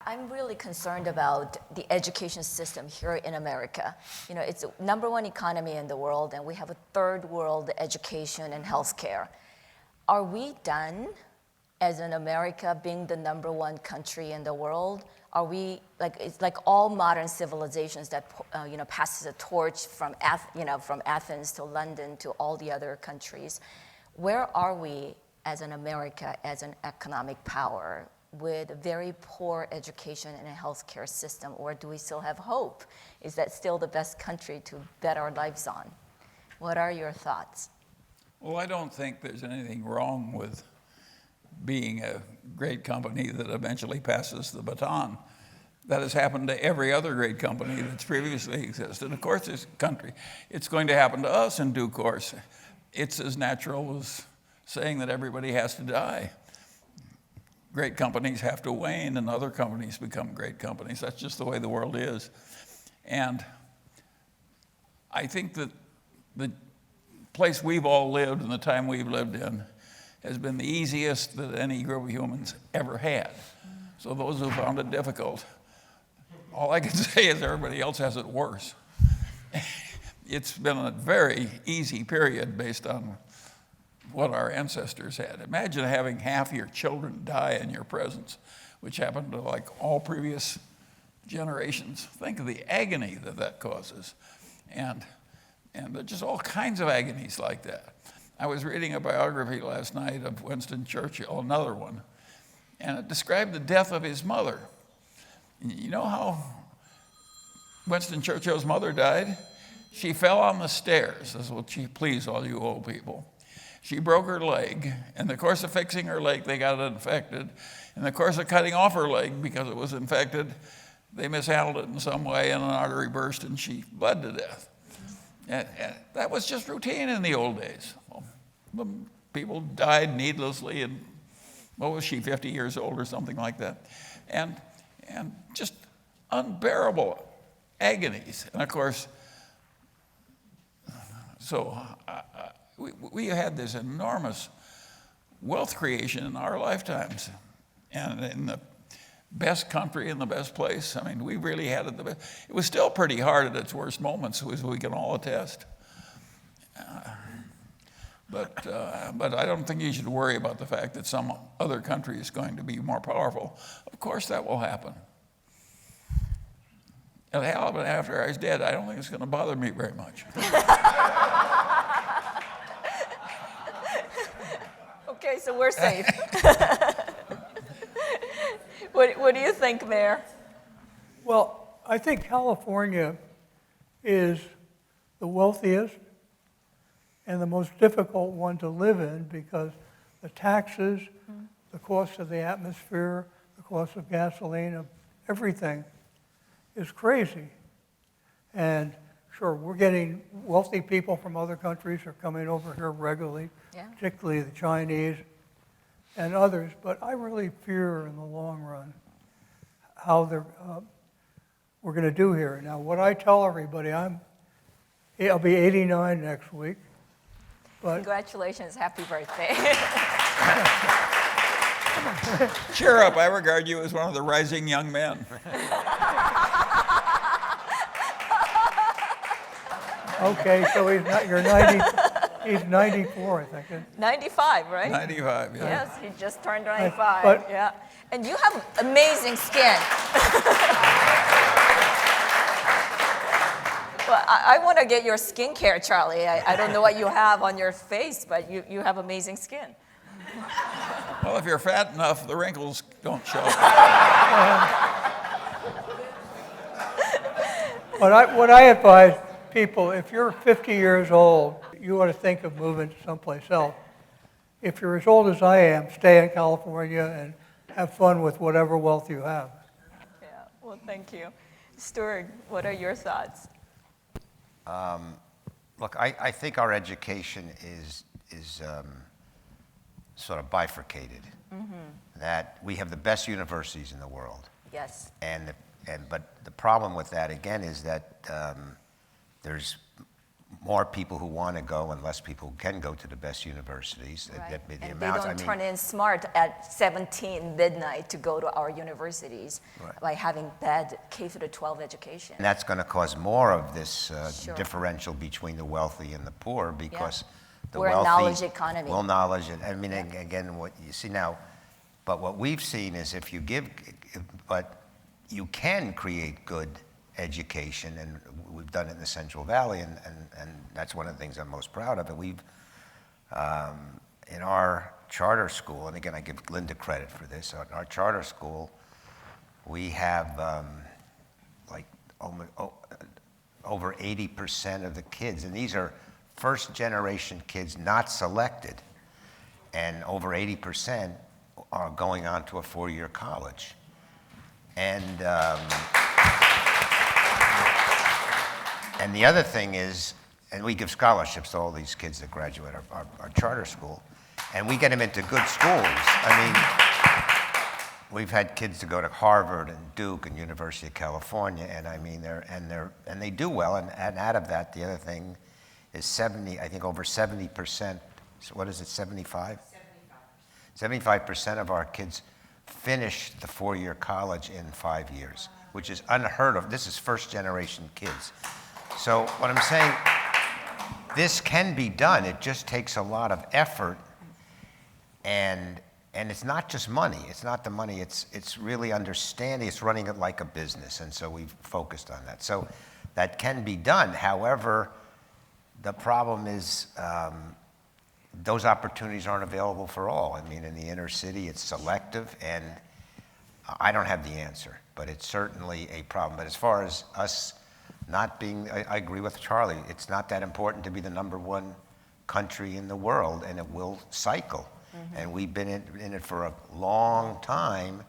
I'm really concerned about the education system here in America. You know, it's the #1 economy in the world, and we have a third world education and healthcare. Are we done as in America being the #1 country in the world? Are we, like, it's like all modern civilizations that, passes a torch from Athens to London to all the other countries. Where are we as an America, as an economic power, with a very poor education and a healthcare system, or do we still have hope? Is that still the best country to bet our lives on? What are your thoughts? Well, I don't think there's anything wrong with being a great company that eventually passes the baton. That has happened to every other great company that's previously existed. Of course, this country, it's going to happen to us in due course. It's as natural as saying that everybody has to die. Great companies have to wane and other companies become great companies. That's just the way the world is. And I think that the place we've all lived and the time we've lived in has been the easiest that any group of humans ever had. So those who found it difficult, all I can say is everybody else has it worse. It's been a very easy period based on what our ancestors had. Imagine having half your children die in your presence, which happened to like all previous generations. Think of the agony that that causes. And there's just all kinds of agonies like that. I was reading a biography last night of Winston Churchill, another one, and it described the death of his mother. You know how Winston Churchill's mother died? She fell on the stairs. This will please all you old people. She broke her leg. In the course of fixing her leg, they got it infected. In the course of cutting off her leg, because it was infected, they mishandled it in some way, and an artery burst, and she bled to death. And that was just routine in the old days. The people died needlessly, and what was she, 50 years old or something like that? And just unbearable agonies. And of course, so we had this enormous wealth creation in our lifetimes, and in the best country in the best place. I mean, we really had it the best. It was still pretty hard at its worst moments, as we can all attest. But I don't think you should worry about the fact that some other country is going to be more powerful. Of course that will happen. It'll happen after I was dead. I don't think it's going to bother me very much. Okay, so we're safe. What do you think, Mayor? Well, I think California is the wealthiest and the most difficult one to live in because the taxes, the cost of the atmosphere, the cost of gasoline, of everything is crazy. And sure, we're getting wealthy people from other countries are coming over here regularly, particularly the Chinese and others, but I really fear in the long run how we're going to do here. Now, what I tell everybody, I'll be 89 next week. But congratulations, happy birthday. Cheer up, I regard you as one of the rising young men. Okay, so you're 90. He's 94, I think. 95, right? 95, yeah. Yes, he just turned 95. Yeah. And you have amazing skin. Well, I want to get your skincare, Charlie. I don't know what you have on your face, but you have amazing skin. Well, if you're fat enough, the wrinkles don't show. What I advise people, if you're 50 years old, you ought to think of moving to someplace else. If you're as old as I am, stay in California and have fun with whatever wealth you have. Yeah, well, thank you. Stewart, what are your thoughts? Look, I think our education is sort of bifurcated. That we have the best universities in the world. Yes. But the problem with that again is that there's more people who want to go and less people who can go to the best universities. Right. The And amount- they don't turn in smart at 17 midnight to go to our universities Right. by having bad K through 12 education. And that's going to cause more of this Sure. differential between the wealthy and the poor because the We're a wealthy... knowledge economy. Well, knowledge, and I mean, again, what you see now, but what we've seen is if you give, but you can create good education, and we've done it in the Central Valley, and that's one of the things I'm most proud of. And we've, in our charter school, and again, I give Linda credit for this, in our charter school, we have like over 80% of the kids, and these are first generation kids not selected, and over 80% are going on to a 4-year college. And the other thing is, and we give scholarships to all these kids that graduate our charter school, and we get them into good schools. I mean, we've had kids to go to Harvard and Duke and University of California, and I mean, they do well. And out of that, the other thing is I think over 70%. So what is it? 75? 75% of our kids finish the 4-year college in 5 years, which is unheard of. This is first generation kids. So what I'm saying, this can be done. It just takes a lot of effort, and it's not just money. It's not the money. It's really understanding. It's running it like a business, and so we've focused on that. So that can be done. However, the problem is those opportunities aren't available for all. I mean, in the inner city, it's selective, and I don't have the answer, but it's certainly a problem. But as far as us not being, I agree with Charlie, it's not that important to be the #1 country in the world, and it will cycle. Mm-hmm. And we've been in it for a long time,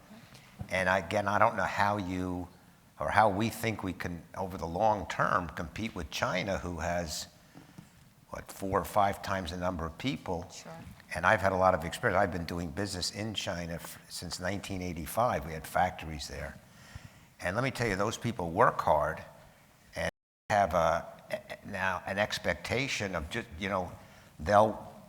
and again, I don't know how we think we can, over the long term, compete with China, who has, 4 or 5 times the number of people. Sure. And I've had a lot of experience. I've been doing business in China since 1985. We had factories there. And let me tell you, those people work hard and have now an expectation of just,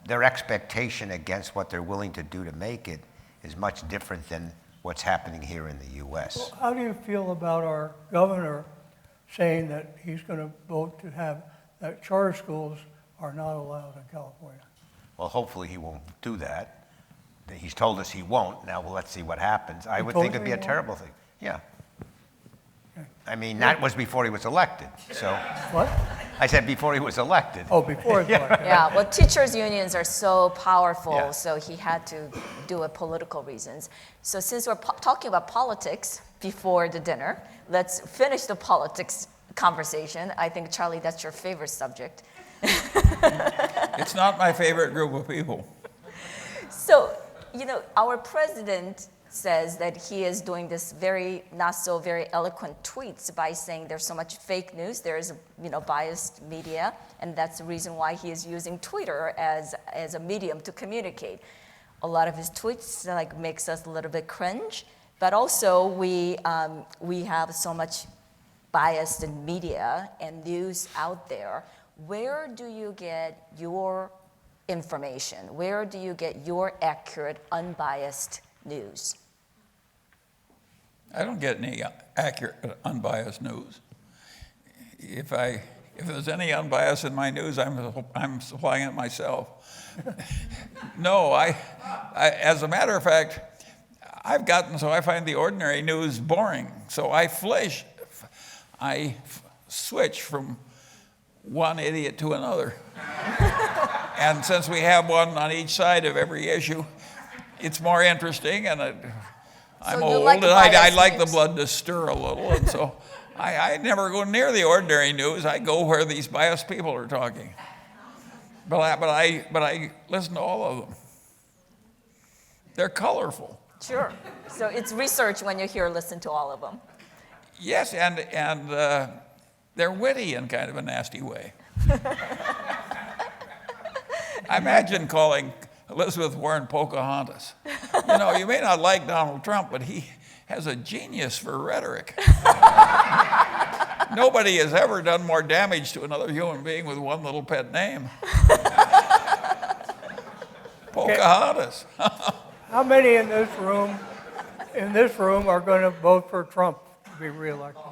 their expectation against what they're willing to do to make it is much different than what's happening here in the U.S. Well, how do you feel about our governor saying that he's going to vote to have that charter schools are not allowed in California? Well, hopefully he won't do that. He's told us he won't. Now, well, let's see what happens. I would told think it'd you be he a won't? terrible thing. Yeah. Okay. I mean, that was before he was elected. So What? I said before he was elected. Oh, before it's like that. Yeah, well, teachers' unions are so powerful, Yeah. so he had to do it political reasons. So since we're talking about politics before the dinner, let's finish the politics conversation. I think, Charlie, that's your favorite subject. It's not my favorite group of people. So, our president says that he is doing this not so very eloquent tweets by saying there's so much fake news, there's biased media, and that's the reason why he is using Twitter as a medium to communicate. A lot of his tweets makes us a little bit cringe, but also we have so much biased in media and news out there. Where do you get your information? Where do you get your accurate, unbiased news? I don't get any accurate, unbiased news. If there's any unbiased in my news, I'm supplying it myself. No, as a matter of fact, I've gotten so I find the ordinary news boring. So I switch from one idiot to another. And since we have one on each side of every issue, it's more interesting, and I'm you old, like and I biased like the news. blood to stir a little, and so I never go near the ordinary news. I go where these biased people are talking. But I listen to all of them. They're colorful. Sure. So it's research when you listen to all of them. Yes, and they're witty in kind of a nasty way. I imagine calling Elizabeth Warren Pocahontas. You may not like Donald Trump, but he has a genius for rhetoric. Nobody has ever done more damage to another human being with one little pet name. Pocahontas. How many in this room are going to vote for Trump to be reelected?